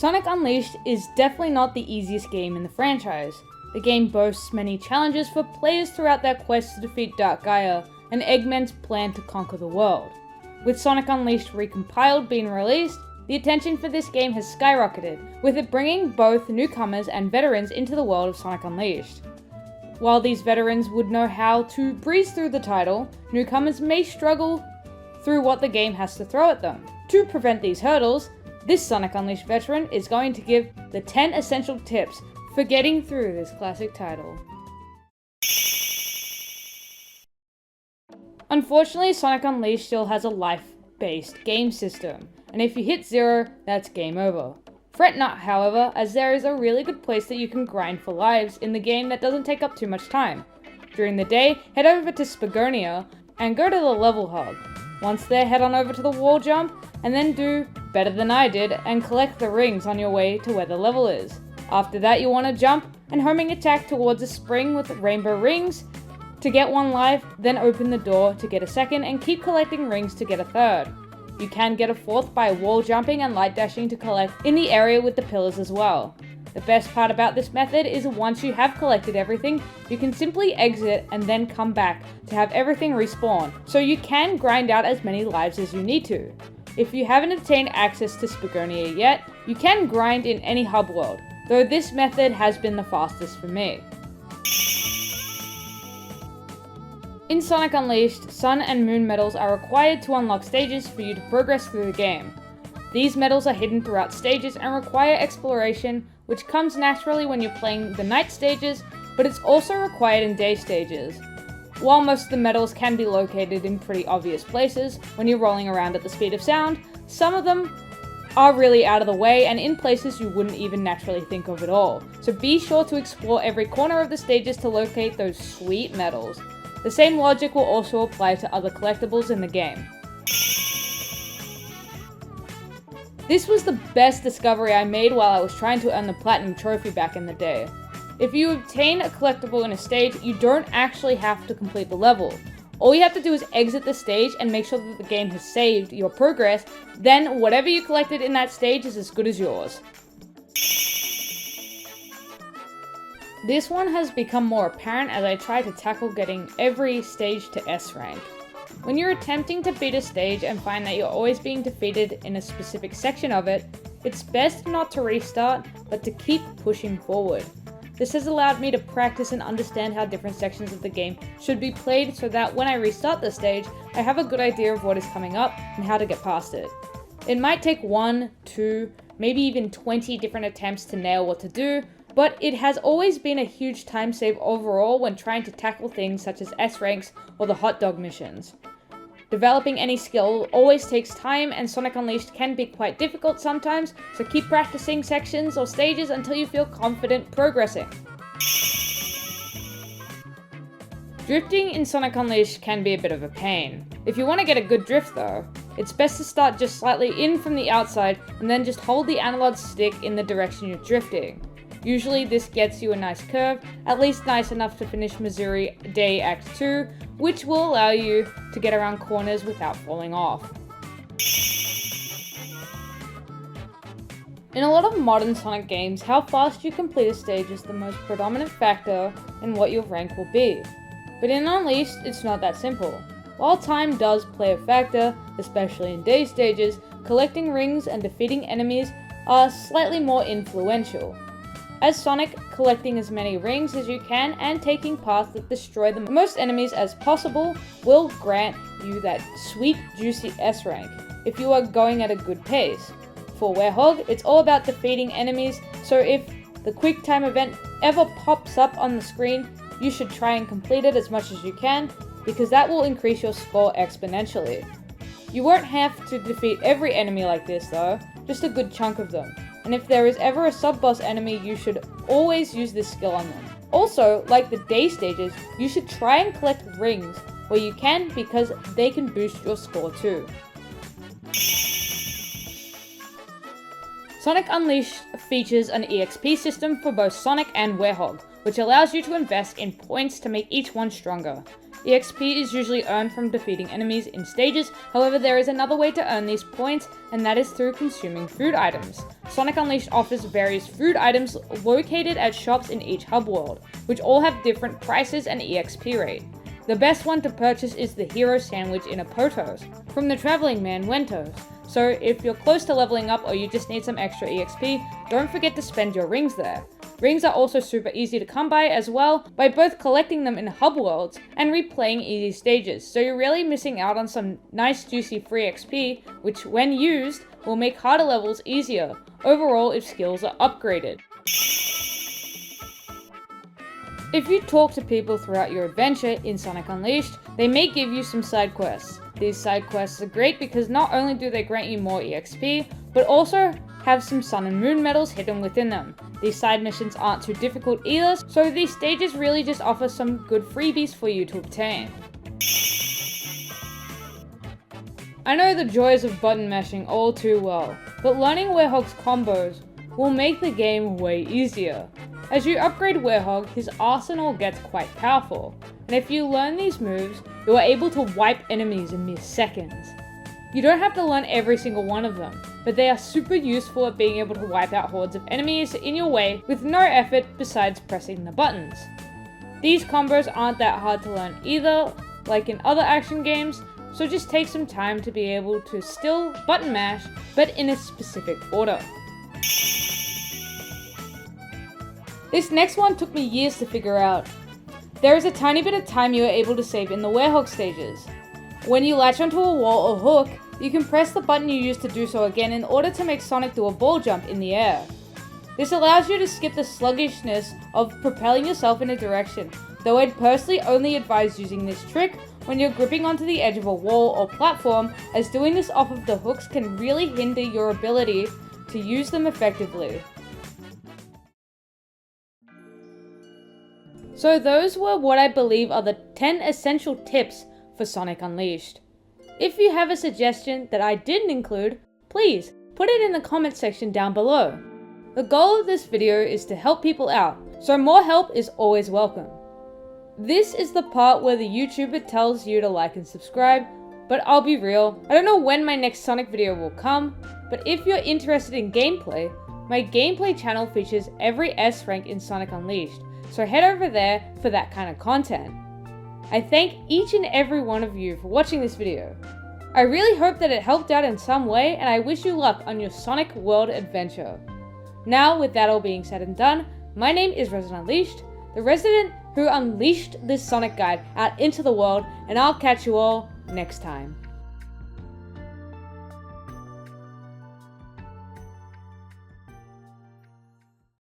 Sonic Unleashed is definitely not the easiest game in the franchise. The game boasts many challenges for players throughout their quest to defeat Dark Gaia and Eggman's plan to conquer the world. With Sonic Unleashed Recompiled being released, the attention for this game has skyrocketed, with it bringing both newcomers and veterans into the world of Sonic Unleashed. While these veterans would know how to breeze through the title, newcomers may struggle through what the game has to throw at them. To prevent these hurdles, this Sonic Unleashed veteran is going to give the 10 essential tips for getting through this classic title. Unfortunately, Sonic Unleashed still has a life-based game system, and if you hit 0, that's game over. Fret not, however, as there is a really good place that you can grind for lives in the game that doesn't take up too much time. During the day, head over to Spagonia and go to the level hub. Once there, head on over to the wall jump, and then do better than I did and collect the rings on your way to where the level is. After that, you want to jump and homing attack towards a spring with rainbow rings to get 1 life, then open the door to get a 2nd and keep collecting rings to get a 3rd. You can get a 4th by wall jumping and light dashing to collect in the area with the pillars as well. The best part about this method is once you have collected everything, you can simply exit and then come back to have everything respawn, so you can grind out as many lives as you need to. If you haven't obtained access to Spagonia yet, you can grind in any hub world, though this method has been the fastest for me. In Sonic Unleashed, Sun and Moon medals are required to unlock stages for you to progress through the game. These medals are hidden throughout stages and require exploration, which comes naturally when you're playing the night stages, but it's also required in day stages. While most of the medals can be located in pretty obvious places when you're rolling around at the speed of sound, some of them are really out of the way and in places you wouldn't even naturally think of at all. So be sure to explore every corner of the stages to locate those sweet medals. The same logic will also apply to other collectibles in the game. This was the best discovery I made while I was trying to earn the Platinum Trophy back in the day. If you obtain a collectible in a stage, you don't actually have to complete the level. All you have to do is exit the stage and make sure that the game has saved your progress, then whatever you collected in that stage is as good as yours. This one has become more apparent as I try to tackle getting every stage to S rank. When you're attempting to beat a stage and find that you're always being defeated in a specific section of it, it's best not to restart, but to keep pushing forward. This has allowed me to practice and understand how different sections of the game should be played so that when I restart the stage, I have a good idea of what is coming up and how to get past it. It might take 1, 2, maybe even 20 different attempts to nail what to do, but it has always been a huge time save overall when trying to tackle things such as S ranks or the hot dog missions. Developing any skill always takes time, and Sonic Unleashed can be quite difficult sometimes, so keep practicing sections or stages until you feel confident progressing. Drifting in Sonic Unleashed can be a bit of a pain. If you want to get a good drift though, it's best to start just slightly in from the outside and then just hold the analog stick in the direction you're drifting. Usually this gets you a nice curve, at least nice enough to finish Missouri Day Act 2, which will allow you to get around corners without falling off. In a lot of modern Sonic games, how fast you complete a stage is the most predominant factor in what your rank will be. But in Unleashed, it's not that simple. While time does play a factor, especially in day stages, collecting rings and defeating enemies are slightly more influential. As Sonic, collecting as many rings as you can and taking paths that destroy the most enemies as possible will grant you that sweet, juicy S rank, if you are going at a good pace. For Werehog, it's all about defeating enemies, so if the quick time event ever pops up on the screen, you should try and complete it as much as you can, because that will increase your score exponentially. You won't have to defeat every enemy like this though, just a good chunk of them. And if there is ever a sub-boss enemy, you should always use this skill on them. Also, like the day stages, you should try and collect rings where you can, because they can boost your score too. Sonic Unleashed features an EXP system for both Sonic and Werehog, which allows you to invest in points to make each one stronger. EXP is usually earned from defeating enemies in stages, however there is another way to earn these points, and that is through consuming food items. Sonic Unleashed offers various food items located at shops in each hub world, which all have different prices and EXP rate. The best one to purchase is the Hero Sandwich in a Potos, from the Traveling Man Wentos. So if you're close to leveling up or you just need some extra EXP, don't forget to spend your rings there. Rings are also super easy to come by as well, by both collecting them in hub worlds and replaying easy stages, so you're really missing out on some nice juicy free XP, which when used, will make harder levels easier, overall if skills are upgraded. If you talk to people throughout your adventure in Sonic Unleashed, they may give you some side quests. These side quests are great because not only do they grant you more EXP, but also have some Sun and Moon medals hidden within them. These side missions aren't too difficult either, so these stages really just offer some good freebies for you to obtain. I know the joys of button mashing all too well, but learning Werehog's combos will make the game way easier. As you upgrade Werehog, his arsenal gets quite powerful, and if you learn these moves, you are able to wipe enemies in mere seconds. You don't have to learn every single one of them, but they are super useful at being able to wipe out hordes of enemies in your way with no effort besides pressing the buttons. These combos aren't that hard to learn either, like in other action games, so just take some time to be able to still button mash, but in a specific order. This next one took me years to figure out. There is a tiny bit of time you are able to save in the Werehog stages. When you latch onto a wall or hook, you can press the button you used to do so again in order to make Sonic do a ball jump in the air. This allows you to skip the sluggishness of propelling yourself in a direction, though I'd personally only advise using this trick when you're gripping onto the edge of a wall or platform, as doing this off of the hooks can really hinder your ability to use them effectively. So those were what I believe are the 10 essential tips for Sonic Unleashed. If you have a suggestion that I didn't include, please put it in the comment section down below. The goal of this video is to help people out, so more help is always welcome. This is the part where the YouTuber tells you to like and subscribe, but I'll be real, I don't know when my next Sonic video will come, but if you're interested in gameplay, my gameplay channel features every S rank in Sonic Unleashed, so head over there for that kind of content. I thank each and every one of you for watching this video. I really hope that it helped out in some way, and I wish you luck on your Sonic World adventure. Now, with that all being said and done, my name is Resident Unleashed, the resident who unleashed this Sonic guide out into the world, and I'll catch you all next time.